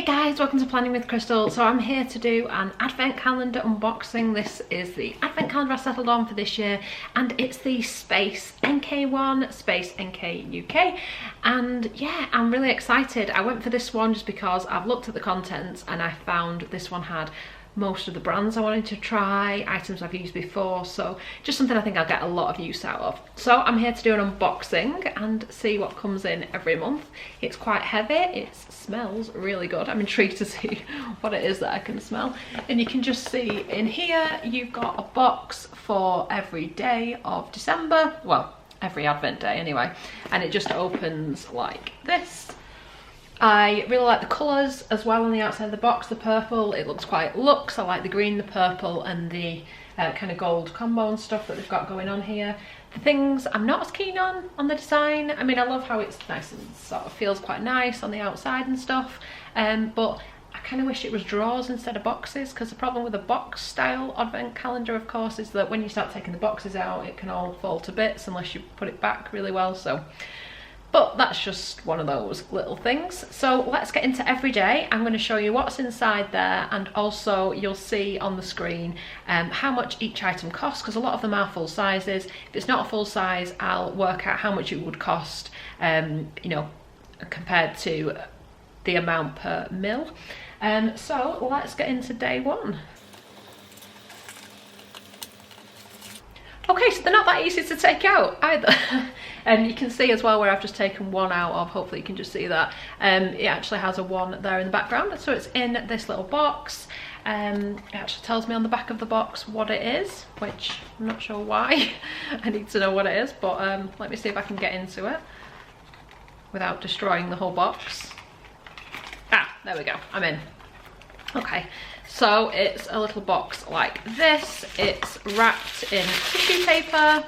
Hey guys, welcome to Planning with Crystal. So I'm here to do an advent calendar unboxing. This is the advent calendar I settled on for this year, and it's the Space NK one, Space NK UK. And yeah, I'm really excited. I went for this one just because I've looked at the contents and I found this one had most of the brands I wanted to try, items I've used before, so just something I think I'll get a lot of use out of. So I'm here to do an unboxing and see what comes in every month. It's quite heavy, it smells really good. I'm intrigued to see what it is that I can smell. And you can just see in here you've got a box for every day of December, well, every advent day anyway, and it just opens like this. I really like the colours as well on the outside of the box. The purple, it looks quite luxe. I like the green, the purple and the kind of gold combo and stuff that they've got going on here. The things I'm not as keen on the design. I mean, I love how it's nice and sort of feels quite nice on the outside and stuff, but I kind of wish it was drawers instead of boxes, because the problem with a box style advent calendar of course is that when you start taking the boxes out it can all fall to bits unless you put it back really well. But that's just one of those little things. So let's get into every day. I'm going to show you what's inside there, and also you'll see on the screen how much each item costs, because a lot of them are full sizes. If it's not a full size, I'll work out how much it would cost, you know, compared to the amount per mil. So let's get into day one. Okay, so they're not that easy to take out either. And you can see as well where I've just taken one out of, hopefully you can just see that. It actually has a one there in the background, so it's in this little box. It actually tells me on the back of the box what it is, which I'm not sure why. I need to know what it is, but let me see if I can get into it without destroying the whole box. Ah, there we go, I'm in. Okay, so it's a little box like this. It's wrapped in tissue paper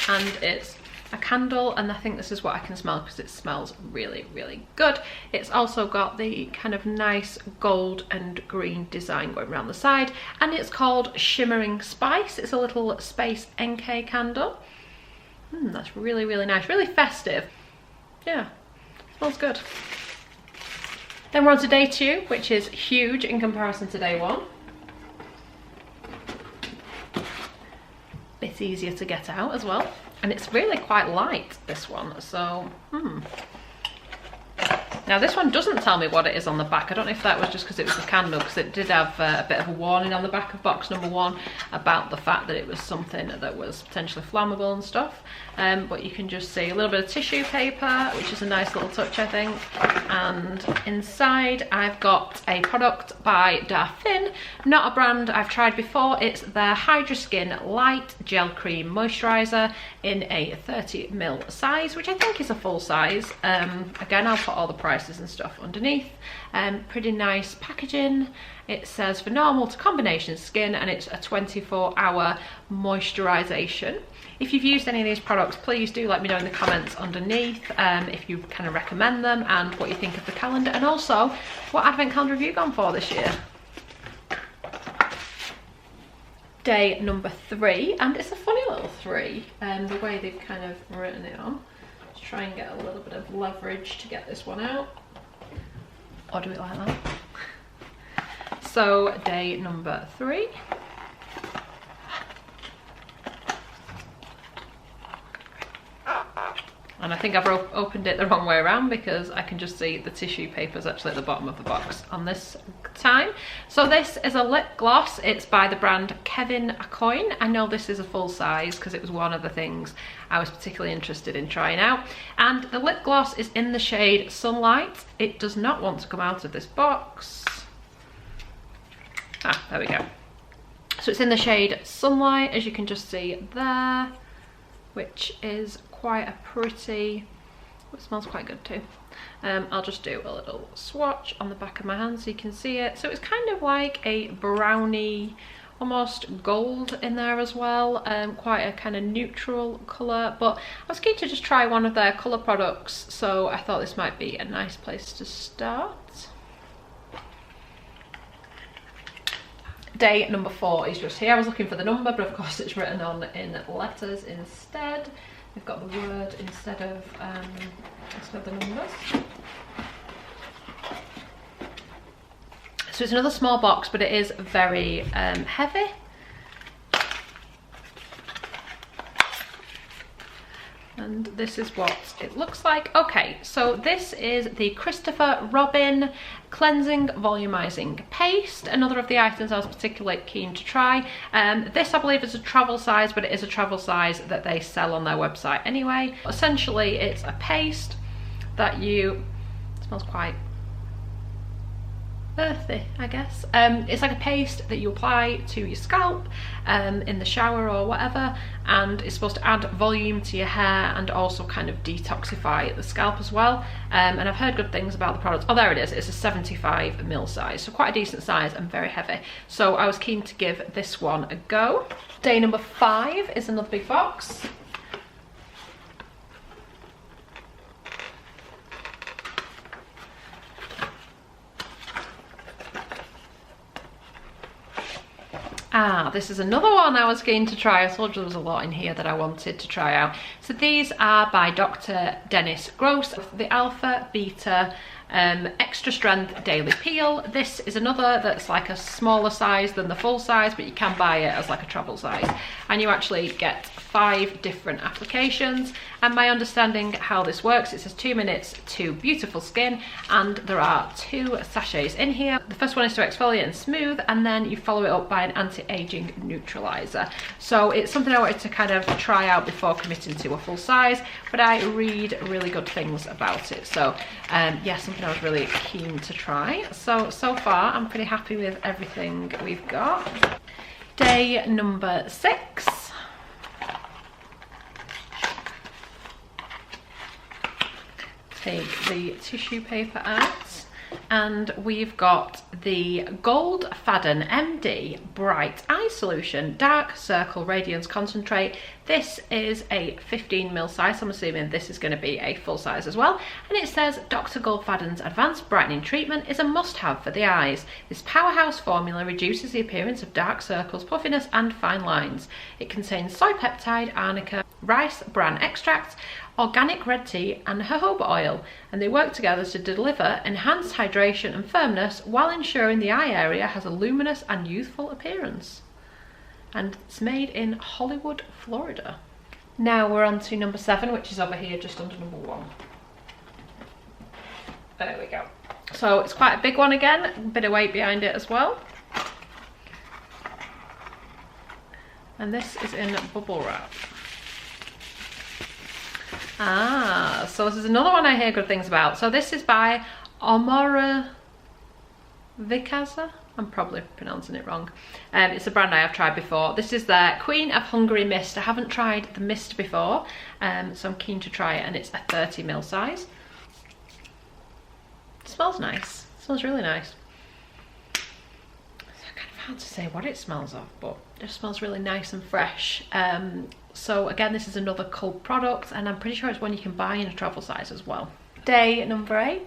and it's a candle, and I think this is what I can smell because it smells really, really good. It's also got the kind of nice gold and green design going around the side, and it's called Shimmering Spice. It's a little Space NK candle. That's really, really nice, really festive. Yeah, smells good. Then we're on to day two, which is huge in comparison to day one. Bit easier to get out as well. And it's really quite light, this one, so, Now this one doesn't tell me what it is on the back. I don't know if that was just because it was a candle, because it did have a bit of a warning on the back of box number one about the fact that it was something that was potentially flammable and stuff. But you can just see a little bit of tissue paper, which is a nice little touch, I think. And inside I've got a product by Darfin, not a brand I've tried before. It's their Hydra Skin Light Gel Cream Moisturiser in a 30ml size, which I think is a full size. Again, I'll put all the prices and stuff underneath. Pretty nice packaging. It says for normal to combination skin, and it's a 24-hour moisturization. If you've used any of these products, please do let me know in the comments underneath if you kind of recommend them and what you think of the calendar, and also what advent calendar have you gone for this year. Day number 3, and it's a funny little 3, the way they've kind of written it on. Let's try and get a little bit of leverage to get this one out, or do it like that. So day number 3. And I think I've opened it the wrong way around, because I can just see the tissue paper is actually at the bottom of the box on this time. So this is a lip gloss. It's by the brand Kevin Aucoin. I know this is a full size because it was one of the things I was particularly interested in trying out. And the lip gloss is in the shade Sunlight. It does not want to come out of this box. Ah, there we go. So it's in the shade Sunlight, as you can just see there, which is quite a pretty, it smells quite good too. I'll just do a little swatch on the back of my hand so you can see it. So it's kind of like a browny, almost gold in there as well, quite a kind of neutral colour, but I was keen to just try one of their colour products, so I thought this might be a nice place to start. Day number 4 is just here. I was looking for the number, but of course it's written on in letters instead. We've got the word instead of the numbers. So it's another small box, but it is very heavy. And this is what it looks like. Okay, so this is the Christopher Robin Cleansing Volumizing Paste, another of the items I was particularly keen to try. This I believe is a travel size, but it is a travel size that they sell on their website anyway. Essentially, it's a paste that it smells quite earthy, I guess. It's like a paste that you apply to your scalp in the shower or whatever, and it's supposed to add volume to your hair and also kind of detoxify the scalp as well. And I've heard good things about the product. Oh, there it is. It's a 75ml size, so quite a decent size and very heavy. So I was keen to give this one a go. Day number 5 is another big box. This is another one I was keen to try. I told you there was a lot in here that I wanted to try out. So these are by Dr. Dennis Gross, the Alpha Beta Extra Strength Daily Peel. This is another that's like a smaller size than the full size, but you can buy it as like a travel size. And you actually get 5 different applications. And my understanding how this works, it says 2 minutes to beautiful skin, and there are 2 sachets in here. The first one is to exfoliate and smooth, and then you follow it up by an anti-aging neutralizer. So it's something I wanted to kind of try out before committing to a full size, but I read really good things about it. So yeah, something I was really keen to try. So far I'm pretty happy with everything we've got. Day number 6. Take the tissue paper out, and we've got the Goldfaden MD Bright Eye Solution Dark Circle Radiance Concentrate. This is a 15ml size, so I'm assuming this is going to be a full size as well. And it says Dr. Goldfaden's Advanced Brightening Treatment is a must-have for the eyes. This powerhouse formula reduces the appearance of dark circles, puffiness and fine lines. It contains soy peptide, arnica, rice bran extract, organic red tea and jojoba oil, and they work together to deliver enhanced hydration and firmness while ensuring the eye area has a luminous and youthful appearance. And it's made in Hollywood, Florida. Now we're on to number 7, which is over here just under number 1. There we go. So it's quite a big one again, a bit of weight behind it as well. And this is in bubble wrap. So this is another one I hear good things about. So this is by Omara Vikaza. I'm probably pronouncing it wrong. It's a brand I have tried before. This is their Queen of Hungary Mist. I haven't tried the mist before, so I'm keen to try it, and it's a 30ml size. It smells nice. It smells really nice. It's kind of hard to say what it smells of, but it just smells really nice and fresh. So again, this is another cult product, and I'm pretty sure it's one you can buy in a travel size as well. Day number 8.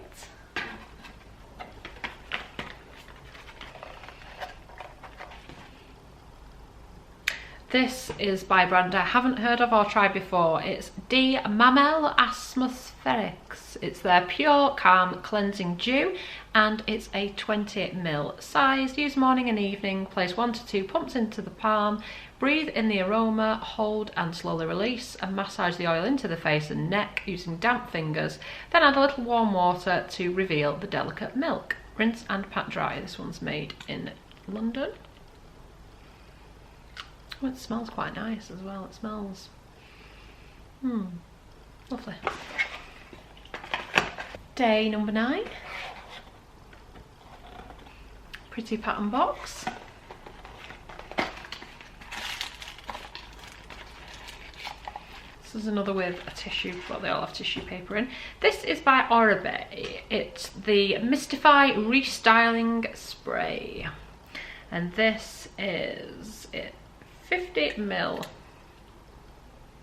This is by a brand I haven't heard of or tried before. It's D Mamel Atmospherics. It's their Pure Calm Cleansing Dew, and it's a 20ml size. Use morning and evening. Place 1 to 2 pumps into the palm. Breathe in the aroma, hold and slowly release, and massage the oil into the face and neck using damp fingers. Then add a little warm water to reveal the delicate milk. Rinse and pat dry. This one's made in London. Oh, it smells quite nice as well. It smells lovely. Day number 9. Pretty pattern box. This is another with a tissue, well, they all have tissue paper in. This is by Oribe. It's the Mystify Restyling Spray, and this is it. 50ml.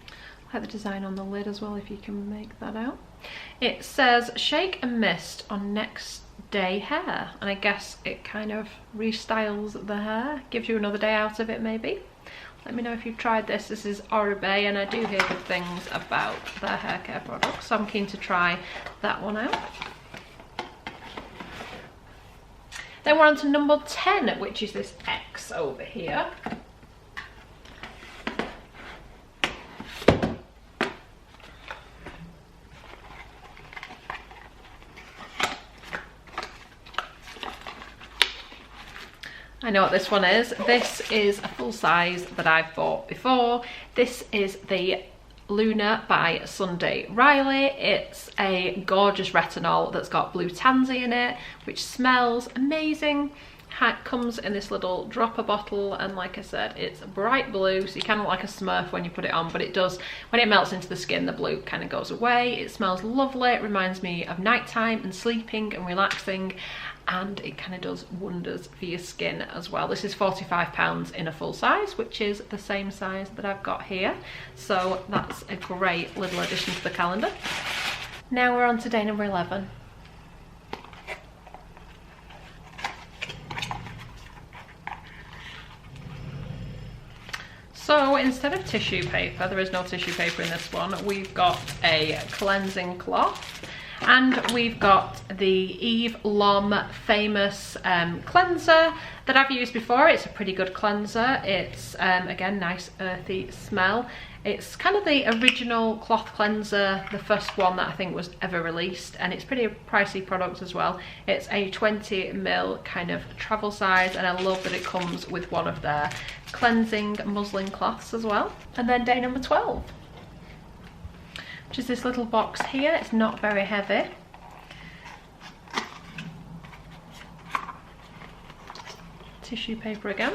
I like the design on the lid as well, if you can make that out. It says shake and mist on next day hair, and I guess it kind of restyles the hair, gives you another day out of it maybe. Let me know if you've tried this. This is Oribe, and I do hear good things about their hair care products, so I'm keen to try that one out. Then we're on to number 10, which is this X over here. I know what this one is. This is a full size that I've bought before. This is the Luna by Sunday Riley. It's a gorgeous retinol that's got blue tansy in it, which smells amazing. It comes in this little dropper bottle, and like I said, it's bright blue, so you kind of look like a smurf when you put it on, but it does, when it melts into the skin, the blue kind of goes away. It smells lovely. It reminds me of nighttime and sleeping and relaxing, and it kind of does wonders for your skin as well. This is £45 in a full size, which is the same size that I've got here, so that's a great little addition to the calendar. Now we're on to day number 11. So instead of tissue paper, there is no tissue paper in this one, we've got a cleansing cloth, and we've got the Eve Lom famous cleanser that I've used before. It's a pretty good cleanser. It's again, nice earthy smell. It's kind of the original cloth cleanser, the first one that I think was ever released, and it's pretty pricey product as well. It's a 20ml kind of travel size, and I love that it comes with one of their cleansing muslin cloths as well. And then day number 12, which is this little box here. It's not very heavy. Tissue paper again.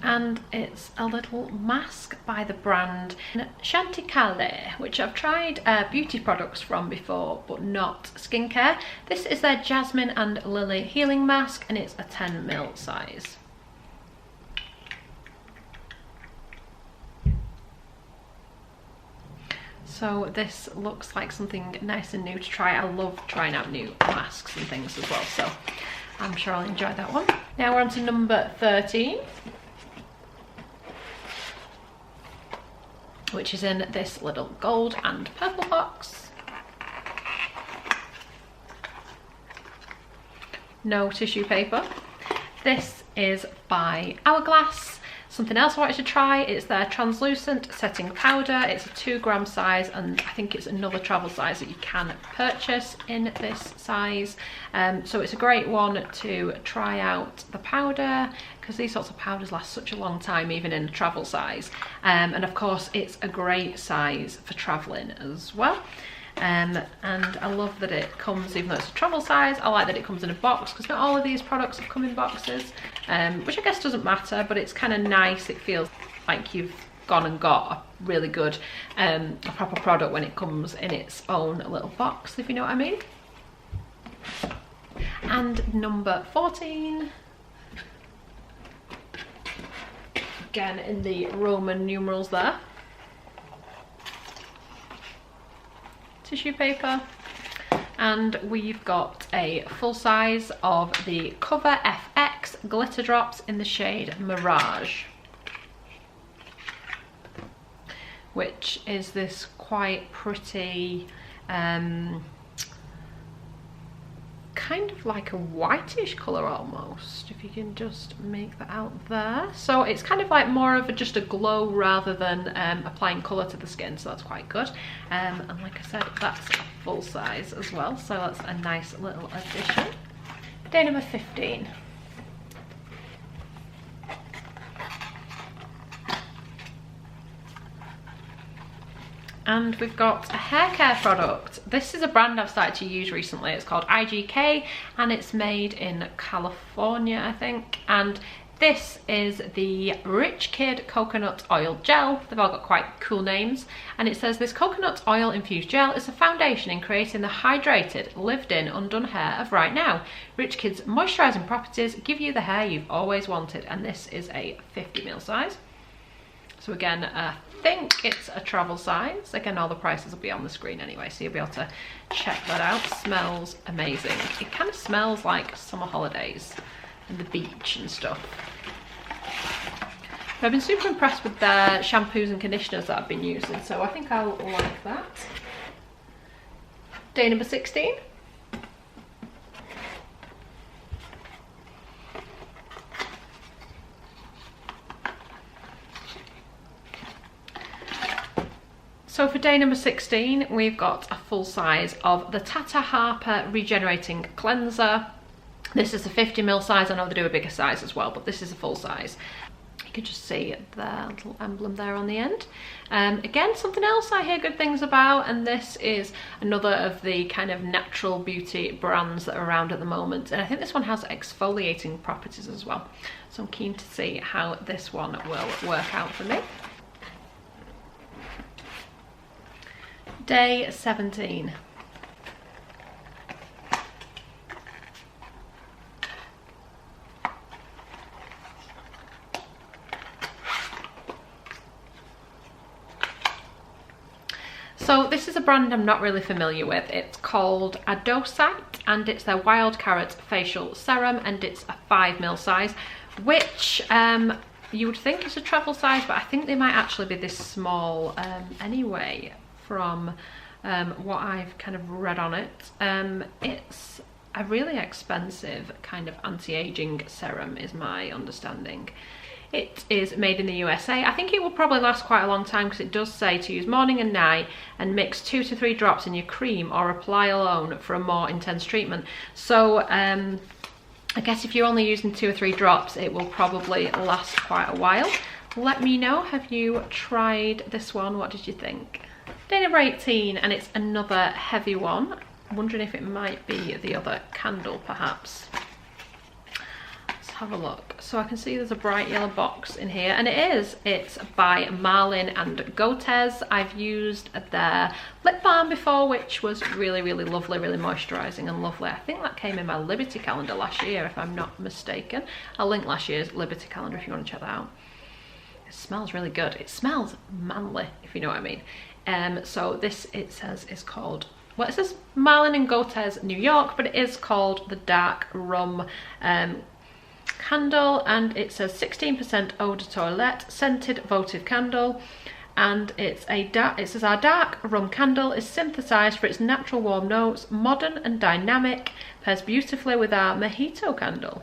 And it's a little mask by the brand Chanticale, which I've tried beauty products from before, but not skincare. This is their Jasmine and Lily Healing Mask, and it's a 10ml size. So this looks like something nice and new to try. I love trying out new masks and things as well, so I'm sure I'll enjoy that one. Now we're on to number 13. Which is in this little gold and purple box. No tissue paper. This is by Hourglass. Something else I wanted to try is their translucent setting powder. It's a 2g size, and I think it's another travel size that you can purchase in this size. So it's a great one to try out the powder, because these sorts of powders last such a long time, even in a travel size. And of course, it's a great size for traveling as well. And I love that it comes, even though it's a travel size, I like that it comes in a box, because not all of these products have come in boxes, which I guess doesn't matter, but it's kind of nice. It feels like you've gone and got a really good, a proper product when it comes in its own little box, if you know what I mean. And number 14. Again, in the Roman numerals there. Tissue paper, and we've got a full size of the Cover FX glitter drops in the shade Mirage, which is this quite pretty kind of like a whitish colour almost, if you can just make that out there. So it's kind of like more of just a glow rather than applying colour to the skin, so that's quite good. And like I said, that's a full size as well, so that's a nice little addition. Day number 15. And we've got a hair care product. This is a brand I've started to use recently. It's called IGK, and it's made in California, I think. And this is the Rich Kid Coconut Oil Gel. They've all got quite cool names. And it says, this coconut oil infused gel is a foundation in creating the hydrated, lived-in, undone hair of right now. Rich Kid's moisturising properties give you the hair you've always wanted. And this is a 50ml size. So again, I think it's a travel size. Again, all the prices will be on the screen anyway, so you'll be able to check that out. Smells amazing. It kind of smells like summer holidays and the beach and stuff. But I've been super impressed with their shampoos and conditioners that I've been using, so I think I'll like that. Day number 16. So for day number 16, we've got a full size of the Tata Harper Regenerating Cleanser. This is a 50ml size. I know they do a bigger size as well, but this is a full size. You can just see the little emblem there on the end. Again, something else I hear good things about, and this is another of the kind of natural beauty brands that are around at the moment. And I think this one has exfoliating properties as well. So I'm keen to see how this one will work out for me. Day 17. So this is a brand I'm not really familiar with. It's called Adosite, and it's their Wild Carrot Facial Serum, and it's a 5ml size, which you would think is a travel size, but I think they might actually be this small anyway, from what I've kind of read on it. It's a really expensive kind of anti-aging serum is my understanding. It is made in the USA. I think it will probably last quite a long time because it does say to use morning and night and mix 2 to 3 drops in your cream or apply alone for a more intense treatment. So I guess if you're only using 2 or 3 drops, it will probably last quite a while. Let me know, have you tried this one? What did you think? Day number 18, and it's another heavy one. I'm wondering if it might be the other candle perhaps. Have a look. So I can see there's a bright yellow box in here, and it's by Marlin and Goetz. I've used their lip balm before, which was really lovely, really moisturizing and lovely. I think that came in my Liberty calendar last year, if I'm not mistaken. I'll link last year's Liberty calendar if you want to check that out. It smells really good. It smells manly, if you know what I mean. So this, it says, is called, well, it says Marlin and Goetz New York, but it is called the Dark Rum candle, and it says 16% eau de toilette scented votive candle, and it says our dark rum candle is synthesized for its natural warm notes, modern and dynamic, pairs beautifully with our mojito candle,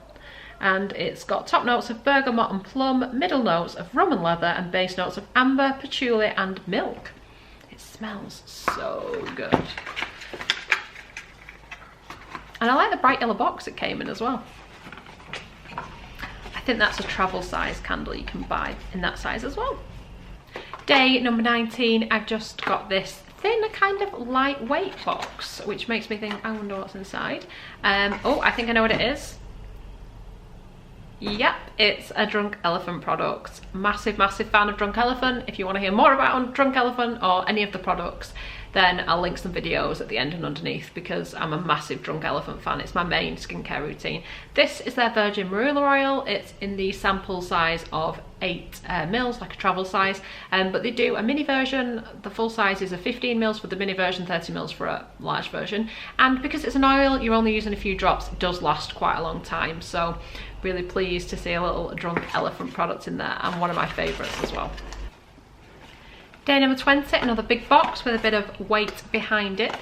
and it's got top notes of bergamot and plum, middle notes of rum and leather, and base notes of amber, patchouli and milk. It smells so good, and I like the bright yellow box it came in as well. I think that's a travel size candle you can buy in that size as well. Day number 19, I've just got this thin kind of lightweight box, which makes me think, I wonder what's inside. Oh, I think I know what it is. Yep, it's a Drunk Elephant product. Massive fan of Drunk Elephant. If you want to hear more about Drunk Elephant or any of the products, then I'll link some videos at the end and underneath, because I'm a massive Drunk Elephant fan. It's my main skincare routine. This is their virgin marula oil. It's in the sample size of 8 mils, like a travel size, but they do a mini version. The full size is a 15 mils for the mini version, 30 mils for a large version, and because it's an oil, you're only using a few drops. It does last quite a long time, so really pleased to see a little Drunk Elephant product in there, and one of my favorites as well. Day number 20, another big box with a bit of weight behind it.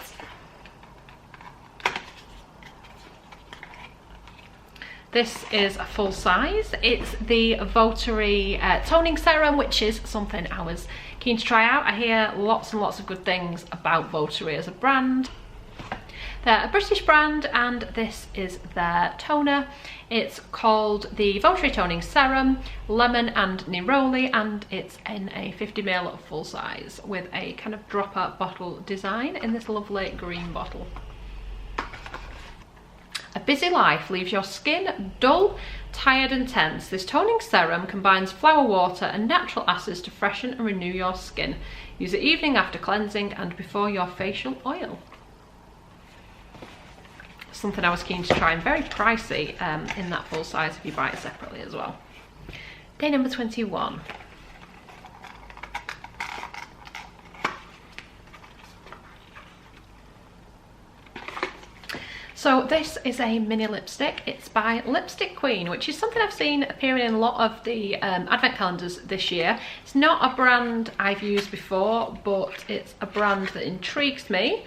This is a full size. It's the Votary toning serum, which is something I was keen to try out. I hear lots and lots of good things about Votary as a brand. They're a British brand, and this is their toner. It's called the Votary Toning Serum, Lemon and Neroli, and it's in a 50ml full size with a kind of dropper bottle design in this lovely green bottle. A busy life leaves your skin dull, tired and tense. This toning serum combines flower water and natural acids to freshen and renew your skin. Use it evening after cleansing and before your facial oil. Something I was keen to try, and very pricey in that full size if you buy it separately as well. Day number 21. So this is a mini lipstick. It's by Lipstick Queen, which is something I've seen appearing in a lot of the advent calendars this year. It's not a brand I've used before, but it's a brand that intrigues me.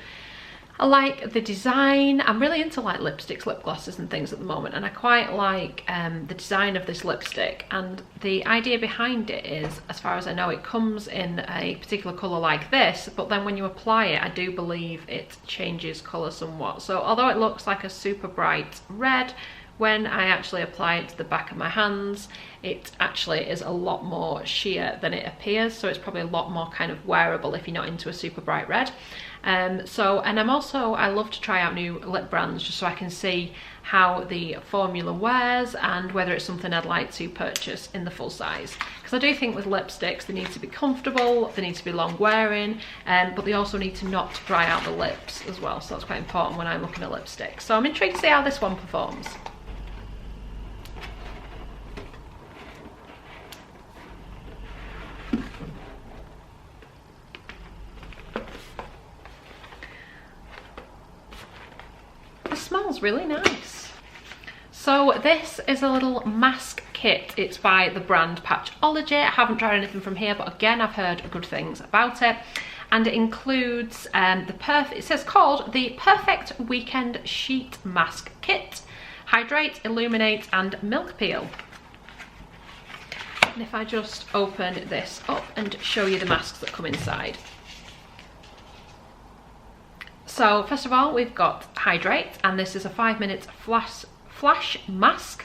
I like the design. I'm really into like lipsticks, lip glosses and things at the moment, and I quite like the design of this lipstick. And the idea behind it is, as far as I know, it comes in a particular colour like this, but then when you apply it, I do believe it changes colour somewhat. So although it looks like a super bright red, when I actually apply it to the back of my hands, it actually is a lot more sheer than it appears, so it's probably a lot more kind of wearable if you're not into a super bright red. I love to try out new lip brands just so I can see how the formula wears and whether it's something I'd like to purchase in the full size. Because I do think with lipsticks, they need to be comfortable, they need to be long wearing, but they also need to not dry out the lips as well, so that's quite important when I'm looking at lipsticks. So I'm intrigued to see how this one performs. Smells really nice. So this is a little mask kit. It's by the brand Patchology. I haven't tried anything from here, but again, I've heard good things about it. And it includes it says called the Perfect Weekend Sheet Mask Kit. Hydrate, illuminate, and milk peel. And if I just open this up and show you the masks that come inside. So first of all, we've got Hydrate, and this is a 5-minute flash mask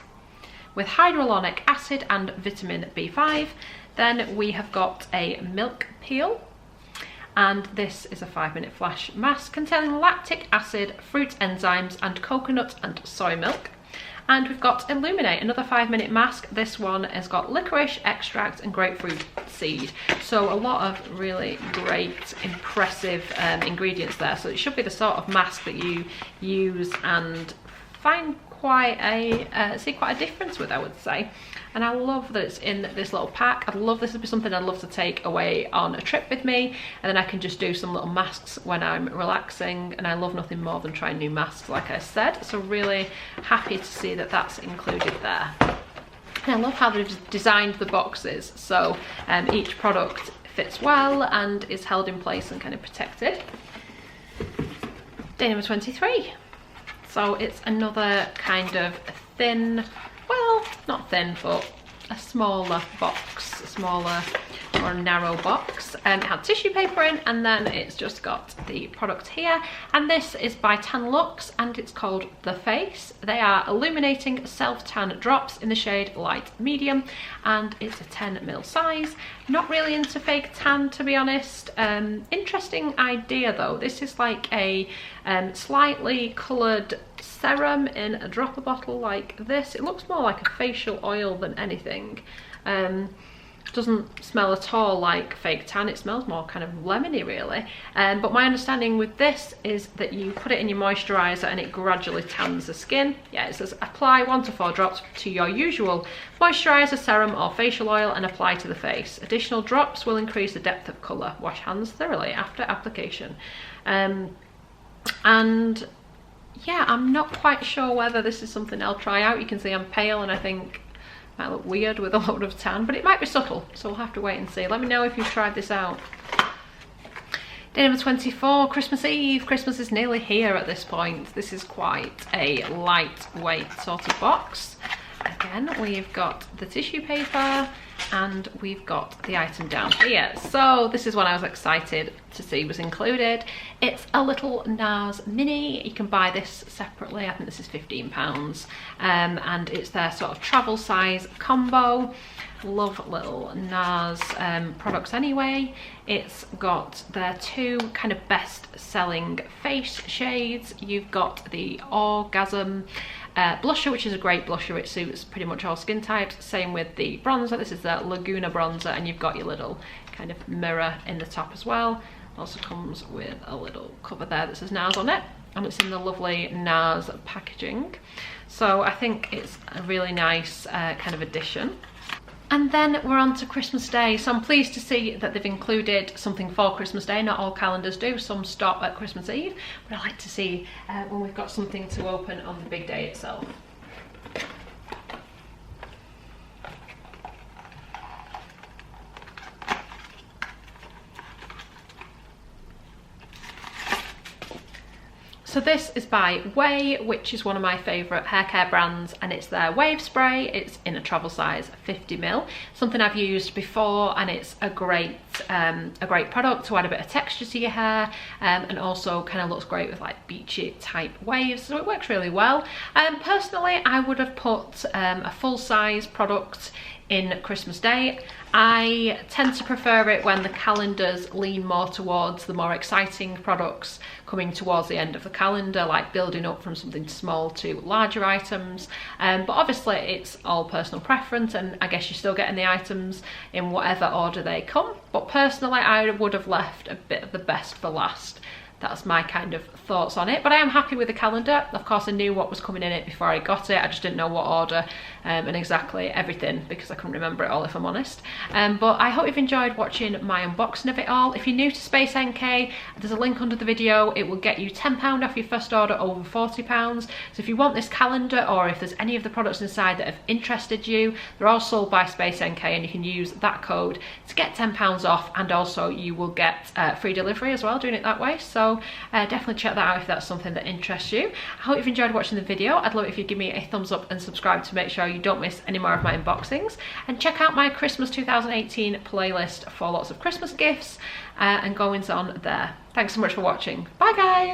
with hyaluronic acid and vitamin B5. Then we have got a milk peel, and this is a 5-minute flash mask containing lactic acid, fruit enzymes, and coconut and soy milk. And we've got Illuminate, another 5-minute mask. This one has got licorice extract and grapefruit seed. So a lot of really great, impressive ingredients there. So it should be the sort of mask that you use and find quite a difference with, I would say. And I love that it's in this little pack. I'd love this to be something I'd love to take away on a trip with me, and then I can just do some little masks when I'm relaxing, and I love nothing more than trying new masks, like I said. So really happy to see that that's included there. And I love how they've designed the boxes, so each product fits well and is held in place and kind of protected. Day number 23. So it's another kind of thin, well, not thin, but a smaller box, a smaller or narrow box. It had tissue paper in, and then it's just got the product here. And this is by Tan Luxe, and it's called The Face. They are illuminating self-tan drops in the shade light medium, and it's a 10ml size. Not really into fake tan, to be honest. Interesting idea though. This is like a slightly coloured serum in a dropper bottle like this. It looks more like a facial oil than anything. Doesn't smell at all like fake tan. It smells more kind of lemony really. But my understanding with this is that you put it in your moisturiser and it gradually tans the skin. Yeah, it says apply 1 to 4 drops to your usual moisturiser, serum or facial oil and apply to the face. Additional drops will increase the depth of colour. Wash hands thoroughly after application. And yeah, I'm not quite sure whether this is something I'll try out. You can see I'm pale, and I think it might look weird with a load of tan, but it might be subtle, so we'll have to wait and see. Let me know if you've tried this out. Day number 24, Christmas Eve. Christmas is nearly here at this point. This is quite a lightweight sort of box. Again, we've got the tissue paper and we've got the item down here. So this is one I was excited to see was included. It's a little NARS mini. You can buy this separately. I think this is £15. And it's their sort of travel size combo. Love little NARS products anyway. It's got their 2 kind of best selling face shades. You've got the Orgasm blusher, which is a great blusher. It suits pretty much all skin types. Same with the bronzer. This is the Laguna bronzer, and you've got your little kind of mirror in the top as well. Also comes with a little cover there that says NARS on it, and it's in the lovely NARS packaging. So I think it's a really nice kind of addition. And then we're on to Christmas Day. So I'm pleased to see that they've included something for Christmas Day. Not all calendars do, some stop at Christmas Eve, but I like to see when we've got something to open on the big day itself. So this is by Way, which is one of my favourite hair care brands, and it's their wave spray. It's in a travel size 50ml, something I've used before, and it's a great product to add a bit of texture to your hair, and also kind of looks great with like beachy type waves, so it works really well. Personally, I would have put a full size product in Christmas Day. I tend to prefer it when the calendars lean more towards the more exciting products coming towards the end of the calendar, like building up from something small to larger items, but obviously it's all personal preference, and I guess you're still getting the items in whatever order they come, but personally I would have left a bit of the best for last. That's my kind of thoughts on it, but I am happy with the calendar. Of course I knew what was coming in it before I got it, I just didn't know what order and exactly everything because I couldn't remember it all, if I'm honest. But I hope you've enjoyed watching my unboxing of it all. If you're new to Space NK, there's a link under the video. It will get you £10 off your first order over £40. So if you want this calendar, or if there's any of the products inside that have interested you, they're all sold by Space NK, and you can use that code to get £10 off, and also you will get free delivery as well doing it that way. So definitely check that out if that's something that interests you. I hope you've enjoyed watching the video. I'd love it if you give me a thumbs up and subscribe to make sure you don't miss any more of my unboxings, and check out my Christmas 2018 playlist for lots of Christmas gifts and goings on there. Thanks so much for watching. Bye guys!